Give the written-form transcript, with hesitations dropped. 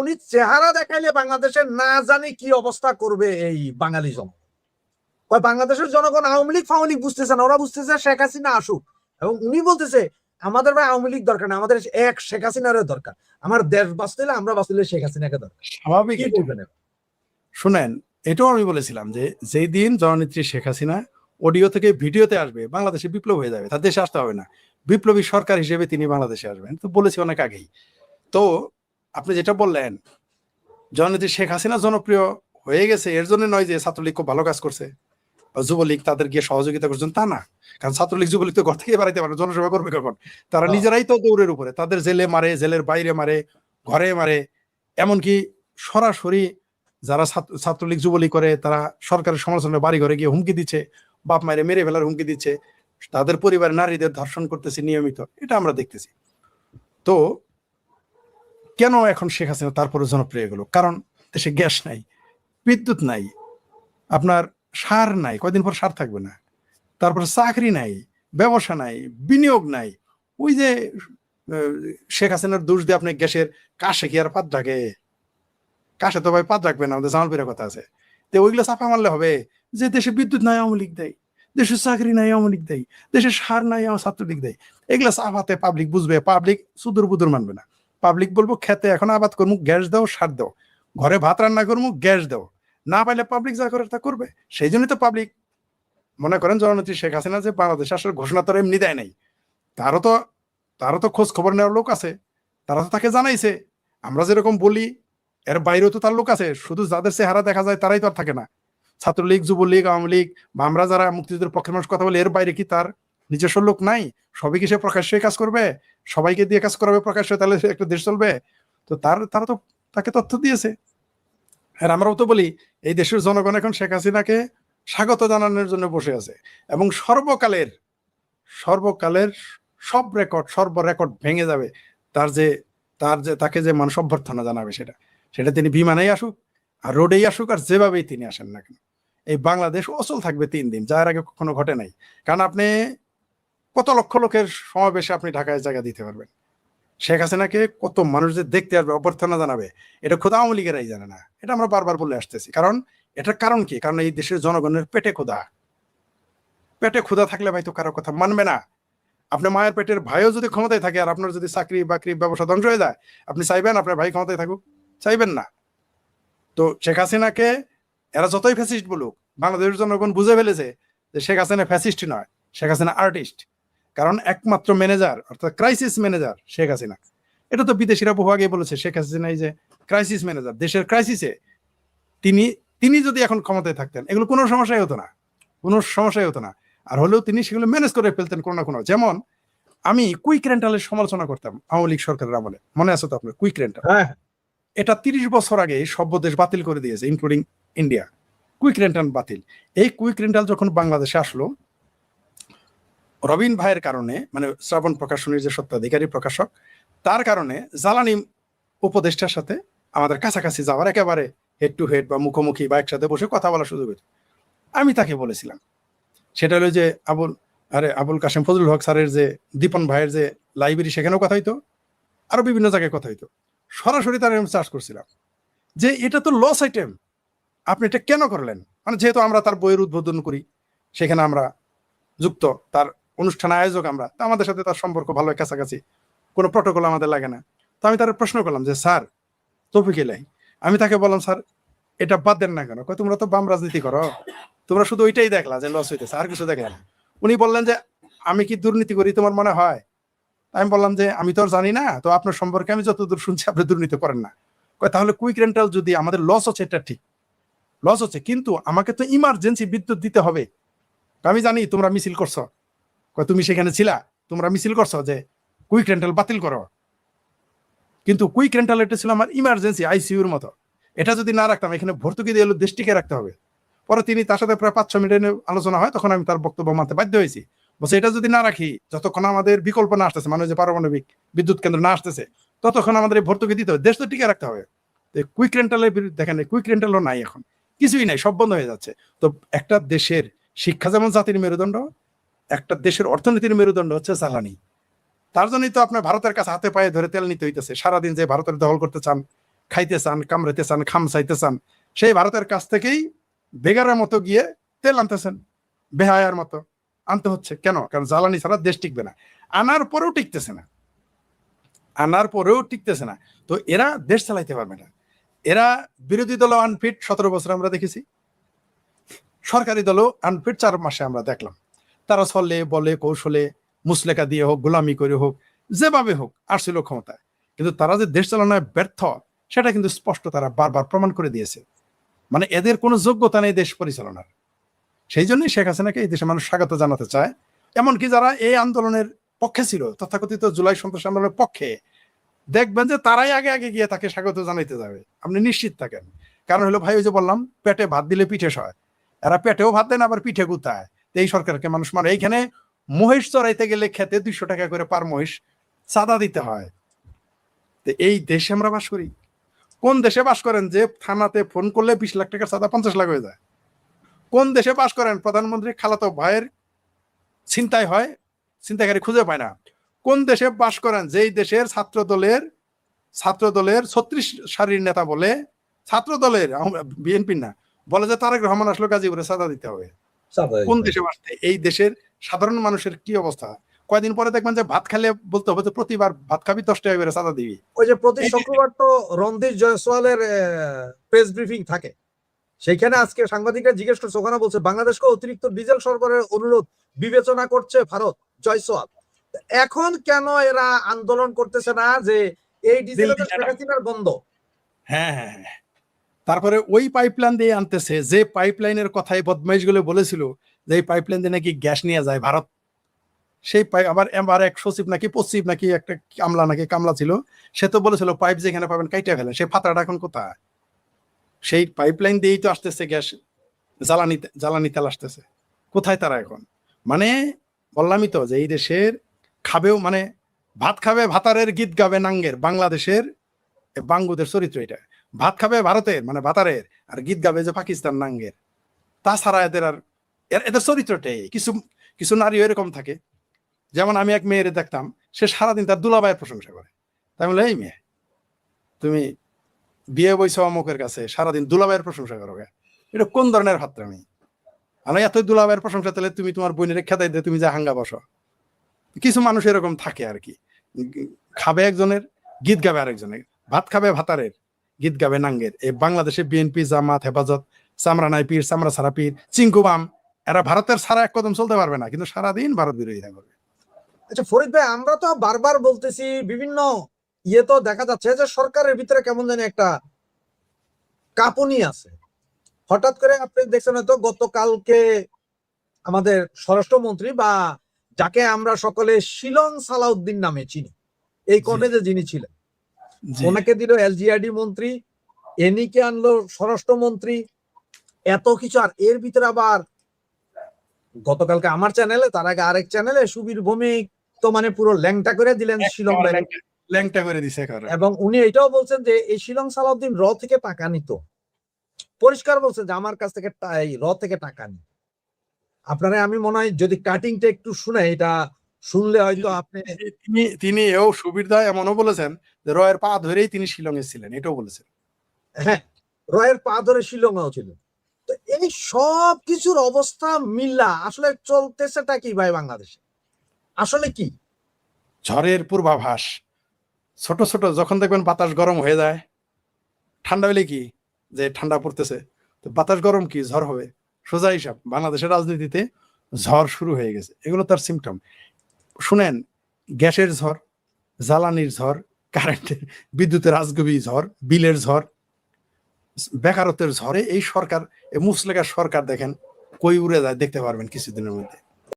উনি চেহারা দেখাইলে বাংলাদেশের না জানি কি অবস্থা করবে এই বাঙালি জনগণ। বাংলাদেশের জনগণ আওয়ামী লীগ ফাওয়ামী লীগ বুঝতেছে না, ওরা বুঝতেছে শেখ হাসিনা আসুক। এবং উনি বলতেছে আমাদের ভাই আওয়ামী লীগ দরকার না, আমাদের এক শেখ হাসিনার দরকার। আমার দেশ বাঁচতে হলে আমরা বাঁচতে হলে শেখ হাসিনাকে দরকার। স্বাভাবিক। কি বলবেন? শুনেন, এটাও আমি বলেছিলাম যে যেই দিন জননেত্রী শেখ হাসিনা অডিও থেকে ভিডিওতে আসবে, বাংলাদেশে বিপ্লব হয়ে যাবে, তার দেশে আসতে হবে না, বিপ্লবী সরকার হিসেবে তিনি বাংলাদেশে আসবেন। তো বলেছি অনেক আগেই। তো আপনি যেটা বললেন, জননেত্রী শেখ হাসিনা জনপ্রিয় হয়ে গেছে এর জন্য নয় যে ছাত্রলীগ খুব ভালো কাজ করছে, যুবলীগ তাদের গিয়ে সহযোগিতা করছেন, তা না। কারণ ছাত্রলীগ যুবলীগ তো ঘর থেকে বাড়াইতে পারে, জনসেবা করবে কখন? তারা নিজেরাই তো দৌড়ের উপরে, তাদের জেলে মারে, জেলের বাইরে মারে, ঘরে মারে। এমনকি সরাসরি যারা ছাত্রলীগ যুবলীগ করে তারা সরকারের সমালোচনায় বাড়ি ঘরে গিয়ে হুমকি দিচ্ছে, বাপ মায়ের মেরে ফেলার হুমকি দিচ্ছে, তাদের পরিবারের নারীদের ধর্ষণ করতেছে নিয়মিত, এটা আমরা দেখতেছি। তো কেন এখন শেখ হাসিনা তারপরে জনপ্রিয় গেল? কারণ দেশে গ্যাস নাই, বিদ্যুৎ নাই, আপনার সার নাই, কয়দিন পর সার থাকবে না, তারপরে চাকরি নাই, ব্যবসা নাই, বিনিয়োগ নাই। ওই যে শেখ হাসিনার দোষ দিয়ে আপনি গ্যাসের কাশে কি আর পাত রাখে? কাশে তো ভাই পাত রাখবে না, আমাদের জামালপুরের কথা আছে। তো ওইগুলো চাপা মারলে হবে যে দেশে বিদ্যুৎ নাই আওয়ামী লীগ দেয়, দেশের চাকরি নাই আওয়ামী লীগ দেয়, দেশের সার নাই ছাত্রলীগ দেয়। এগুলো চাপাতে পাবলিক বুঝবে, পাবলিক সুদূর বুদুর মানবে না। পাবলিক বলবো খেতে এখন আবাদ করবো, গ্যাস দাও, সার দাও, ঘরে ভাত রান্না করবো, গ্যাস দাও। না পাইলে পাবলিক যা করে তা করবে। সেই জন্যই তো পাবলিক মনে করেন জননেত্রী শেখ হাসিনা যে বাংলাদেশ আসলে ঘোষণা তো এমনি দেয় নাই, তারও তো খোঁজ খবর নেওয়ার লোক আছে, তারা তো তাকে জানাইছে। আমরা যেরকম বলি এর বাইরেও তো তার লোক আছে, শুধু যাদের চেহারা দেখা যায় তারাই তো আর থাকে না। ছাত্রলীগ, যুবলীগ, আওয়ামী লীগ বা আমরা যারা মুক্তিযুদ্ধের পক্ষের মানুষ কথা বলি, এর বাইরে কি তার নিজস্ব লোক নাই? সবাই কি সে প্রকাশ্যে কাজ করবে? সবাইকে দিয়ে কাজ করাবে প্রকাশ্যে, তাহলে একটা দেশ চলবে? তো তারা তো তাকে তথ্য দিয়েছে। আর আমরাও তো বলি এই দেশের জনগণ এখন শেখ হাসিনাকে স্বাগত জানানোর জন্য বসে আছে, এবং সর্বকালের সব রেকর্ড ভেঙে যাবে। তাকে যে মানুষ অভ্যর্থনা জানাবে, সেটা তিনি বিমানেই আসুক আর রোডেই আসুক আর যেভাবেই তিনি আসেন না কেন, এই বাংলাদেশ অচল থাকবে 3 দিন, যার আগে কখনো ঘটে নাই। কারণ আপনি কত লক্ষ লোকের সমাবেশে আপনি ঢাকায় জায়গা দিতে পারবেন? শেখ হাসিনাকে কত মানুষ যে দেখতে আসবে, অভ্যর্থনা জানাবে, এটা খোদা আওয়ামী লীগেরাই জানে না। এটা আমরা বারবার বলে আসতেছি। এটার কারণ কি? কারণ এই দেশের জনগণের পেটে ক্ষুধা থাকলে ভাই তো কারো কথা মানবে না। আপনার মায়ের পেটের ভাইও যদি ক্ষমতায় থাকে আর আপনার যদি চাকরি বাকরি ব্যবসা ধ্বংস হয়ে যায়, আপনি চাইবেন আপনার ভাই ক্ষমতায় থাকুক? চাইবেন না। তো শেখ হাসিনাকে এরা যতই ফ্যাসিস্ট বলুক, বাংলাদেশের জনগণ বুঝে ফেলেছে যে শেখ হাসিনা ফ্যাসিস্ট নয়, শেখ হাসিনা আর্টিস্ট। কারণ একমাত্র ম্যানেজার, অর্থাৎ ক্রাইসিস ম্যানেজার শেখ হাসিনা। এটা তো বিদেশিরা বহু আগে বলেছে, শেখ হাসিনা এই যে ক্রাইসিস ম্যানেজার, দেশের ক্রাইসিসে তিনি যদি এখন ক্ষমতায় থাকতেন এগুলো কোনো সমস্যাই হতো না। আর হলেও তিনি সেগুলো ম্যানেজ করে ফেলতেন কোনো না কোনো। যেমন আমি কুইক রেন্টালের সমালোচনা করতাম আওয়ামী লীগ সরকারের আমলে, মনে আছে তো আপনার? কুইক রেন্টাল, এটা 30 বছর আগে সব দেশ বাতিল করে দিয়েছে, ইনক্লুডিং ইন্ডিয়া। কুইক রেন্টাল বাতিল। এই কুইক রেন্টাল যখন বাংলাদেশে আসলো, রবিন ভাইয়ের কারণে, মানে শ্রাবণ প্রকাশনীর যে সত্ত্বাধিকারী প্রকাশক, তার কারণে জ্বালানি উপদেষ্টার সাথে আমাদের কাছাকাছি যাওয়ার, একেবারে হেড টু হেড বা মুখোমুখি বা একসাথে বসে কথা বলার সুযোগ হয়েছে। আমি তাকে বলেছিলাম, সেটা হলো যে আবুল কাশেম ফজলুল হক স্যারের যে দীপন ভাইয়ের যে লাইব্রেরি, সেখানেও কথা হইতো, আরো বিভিন্ন জায়গায় কথা হইতো। সরাসরি তার চার্জ করছিলাম যে এটা তো লস আইটেম, আপনি এটা কেন করলেন? মানে যেহেতু আমরা তার বইয়ের উদ্বোধন করি, সেখানে আমরা যুক্ত, তার অনুষ্ঠান আয়োজক আমরা, তা আমাদের সাথে তার সম্পর্ক ভালো, কাছাকাছি, কোনো প্রটোকল আমাদের লাগে না। তো আমি তার প্রশ্ন করলাম যে স্যার তৌফিক ইলাহি, আমি তাকে বললাম স্যার এটা বাদ দেন না কেন? তোমরা তো বাম রাজনীতি করো, তোমরা শুধু ওইটাই দেখলা যে লস হইতেছে, আর কিছু দেখলা না। উনি বললেন যে আমি কি দুর্নীতি করি তোমার মনে হয়? আমি বললাম যে আমি তো আর জানি না, তো আপনার সম্পর্কে আমি যতদূর শুনছি আপনি দুর্নীতি করেন না। তাহলে কুইক রেন্টাল যদি আমাদের লস হচ্ছে, এটা ঠিক লস হচ্ছে, কিন্তু আমাকে তো ইমার্জেন্সি বিদ্যুৎ দিতে হবে। আমি জানি তোমরা মিছিল করছো, তুমি সেখানে ছিলা, তোমরা মিছিল করছো যে কুইক রেন্টাল বাতিল করো, কিন্তু কুইক রেন্টাল এটা ছিল আমার ইমার্জেন্সি আইসিইউর মতো। এটা যদি না রাখতাম, এখানে ভর্তুকি দিয়ে দেশ টিকে রাখতে হবে। পরে তিনি তার সাথে প্রায় 5-6 মিনিটের আলোচনা হয়, তখন আমি তার বক্তব্য মানতে বাধ্য হয়েছি। বলছে এটা যদি না রাখি, যতক্ষণ আমাদের বিকল্প না আসতেছে, মানে যে পারমাণবিক বিদ্যুৎ কেন্দ্র না আসতেছে, ততক্ষণ আমাদের এই ভর্তুকি দিতে হবে, দেশ তো টিকে রাখতে হবে। কুইক রেন্টালের দেখেন, কুইক রেন্টালও নাই, এখন কিছুই নাই, সব বন্ধ হয়ে যাচ্ছে। তো একটা দেশের শিক্ষা যেমন জাতির মেরুদণ্ড, একটা দেশের অর্থনীতির মেরুদণ্ড হচ্ছে জ্বালানি। তার জন্যই তো আপনার ভারতের কাছে হাতে পায়ে ধরে তেল নিতে হইতেছে সারাদিন, যে ভারতের দখল করতে চান খাইতে চান, কামড়াইতে চান, খামচাইতে চান, সেই ভারতের কাছ থেকেই বেগারের মতো গিয়ে তেল আনতেছেন, বেহায়ার মতো আনতে হচ্ছে। কেন? কারণ জ্বালানি ছাড়া দেশ টিকবে না। আনার পরেও টিকতেছে না, আনার পরেও টিকতেছে না। তো এরা দেশ চালাইতে পারবে না। এরা বিরোধী দল আনফিট 17 বছর আমরা দেখেছি, সরকারি দলও আনফিট 4 মাসে আমরা দেখলাম। তারা ছলে বলে কৌশলে মুসলেকা দিয়ে হোক, গোলামি করে হোক, যেভাবে হোক আসছিল ক্ষমতায়। কিন্তু তারা যে দেশ চালানোয় ব্যর্থ, সেটা কিন্তু স্পষ্ট তারা বারবার প্রমাণ করে দিয়েছে। মানে এদের কোনো যোগ্যতা নেই দেশ পরিচালনার। সেই জন্যই শেখ হাসিনাকে এই দেশে মানুষ স্বাগত জানাতে চায়। এমনকি যারা এই আন্দোলনের পক্ষে ছিল, তথাকথিত জুলাই সন্ত্রাস আন্দোলনের পক্ষে, দেখবেন যে তারাই আগে আগে গিয়ে তাকে স্বাগত জানাইতে যাবে, আপনি নিশ্চিত থাকেন। কারণ হলো ভাই, ওই যে বললাম, পেটে ভাত দিলে পিঠে সয়, এরা পেটেও ভাত দেন আবার পিঠে গুতায়। এই সরকারকে মানুষ মানে, এইখানে মহিষ চড়াইতে গেলে খেতে 200 টাকা করে পার মহিষ চাঁদা দিতে হয়। তো এই দেশে আমরা বাস করি। কোন দেশে বাস করেন যে থানাতে ফোন করলে 20 লাখ টাকার চাঁদা 50 লাখ হয়ে যায়? কোন দেশে বাস করেন প্রধানমন্ত্রী খালাতো ভাইয়ের ছিনতাই হয়, ছিনতাইকারী খুঁজে পায় না? কোন দেশে বাস করেন যেই দেশের ছাত্র দলের 36 সারির নেতা বলে, ছাত্র দলের, বিএনপি না, বলে যে তারেক রহমান আসলো গাজীপুরে চাঁদা দিতে হবে? কোন দেশে বাস? এই দেশের সাধারণ মানুষের কি অবস্থা? কয়দিন পরে দেখবেন যে ভাত খেলে বলতে হবে যে প্রতিবার ভাত খাবি 10 টাকা করে চাঁদা দিবি। ওই যে প্রতি শুক্রবার তো রণধীর জয়সওয়ালের প্রেস ব্রিফিং থাকে, সেইখানে আজকে সাংবাদিকরা জিজ্ঞেস করছে, ওখানে বলছে বাংলাদেশকে অতিরিক্ত ডিজেল সরবরাহের অনুরোধ বিবেচনা করছে ভারত। জয়সওয়াল, এখন কেন এরা আন্দোলন করতেছে না যে এই ডিজেলের বন্ধ? হ্যাঁ হ্যাঁ হ্যাঁ। তারপরে ওই পাইপলাইন দিয়ে আনতেছে, যে পাইপলাইনের কথাই বদমাইশ গুলো বলেছিল যে এই পাইপলাইন দিয়ে নাকি গ্যাস নিয়ে যায় ভারত। সেই পাইপ আবার এক সচিব নাকি পশ্চিম নাকি একটা কামলা ছিল, সে তো বলেছিল পাইপ যেখানে পাবেন কাইটা ফেলে। সেই ফাতাটা এখন কোথায়? সেই পাইপলাইন দিয়েই তো আসতেছে গ্যাস, জ্বালানি তেল আসতেছে। কোথায় তারা এখন? মানে বললামই তো যে এই দেশের খাবেও, মানে ভাত খাবে ভাতারের, গীত গাবে নাঙ্গের। বাংলাদেশের বাঙ্গুদের চরিত্র এটা। ভাত খাবে ভারতের মানে ভাতারের, আর গীত গাবে যে পাকিস্তান নাঙ্গের। তাছাড়া এদের আর এদের চরিত্রটাই। কিছু কিছু নারী এরকম থাকে, যেমন আমি এক মেয়েরে দেখতাম, সে সারাদিন তার দুলাভাইয়ের প্রশংসা করে। তাই বলে, এই মেয়ে তুমি বিয়ে বইছ অমুকের কাছে, সারাদিন দুলাভাইয়ের প্রশংসা করো, এটা কোন ধরনের ফাত্রামি? আমি এত দুলাভাইয়ের প্রশংসা তাহলে তুমি তোমার বোনের খেদাই দিয়ে তুমি যা হাঙ্গা বসো। কিছু মানুষ এরকম থাকে আর কি। খাবে একজনের, গীত গাবে আরেকজনের। ভাত খাবে ভাতারের, গীত গাবে নাঙ্গের। এই বাংলাদেশে বিএনপি, জামাত, হেফাজত, চামড়া নাই পীর, চামড়া ছাড়া পীর, চিঙ্কুবাম, এরা ভারতের ছাড়া এক কদম চলতে পারবে না, কিন্তু সারাদিন ভারত বিরোধিতা করবে। আচ্ছা ফরিদ ভাই, আমরা তো বারবার বলতেছি, বিভিন্ন তো দেখা যাচ্ছে যে সরকারের ভিতরে কেমন জানি একটা কাঁপুনি আছে। হঠাৎ করে আপনি দেখছেন হয়তো গতকালকে আমাদের স্বরাষ্ট্রমন্ত্রী, বা যাকে আমরা সকলে শিলং সালাউদ্দিন নামে চিনি, এই কলেজে যিনি ছিলেন, ওনাকে দিল এলজিআরডি মন্ত্রী, এনিকে আনলো স্বরাষ্ট্রমন্ত্রী, এত কিছু। আর এর ভিতরে আবার গতকালকে আমার চ্যানেলে, তার আগে আরেক চ্যানেলে সুবীর ভৌমিক তো মানে পুরো ল্যাংটা করে দিলেন শিলং, ল্যাংটা করে দিছে। এবং উনি এটাও বলছেন যে এই শিলং সালাউদ্দিন র থেকে টাকা নিত, পরিষ্কার বলছেন যে আমার কাছ থেকে র থেকে টাকা নিত। আপনারা আমি মনে হয় যদি কাটিংটা একটু শুনে, এটা শুনলে হয়তো আপনি, তিনি এও সুবীর দা এমনও বলেছেন যে রয়ের পা ধরেই তিনি শিলংয়ে ছিলেন, এটাও বলেছেন। হ্যাঁ, রয়ের পা ধরে শিলংয়েও ছিলেন। তো এই সব কিছুর অবস্থা মিল্লা আসলে চলতেছেটা কি ভাই বাংলাদেশে? আসলে কি ঝড়ের পূর্বাভাস, ছোট ছোট যখন দেখবেন বাতাস গরম হয়ে যায়, ঠান্ডা হলে কি যে ঠান্ডা পড়তেছে, তো বাতাস গরম কি ঝড় হবে। সোজা হিসাব, বাংলাদেশের রাজনীতিতে ঝড় শুরু হয়ে গেছে। এগুলো তার সিমটম। শুনেন, গ্যাসের ঝড়, জ্বালানির ঝড়, কারেন্টের, বিদ্যুতের আজগবি ঝড়, বিলের ঝড়, বেকারত্বের ঝড়ে এই সরকার, এই মুসলেকার সরকার দেখেন কই উড়ে যায় দেখতে পারবেন কিছুদিনের মধ্যে।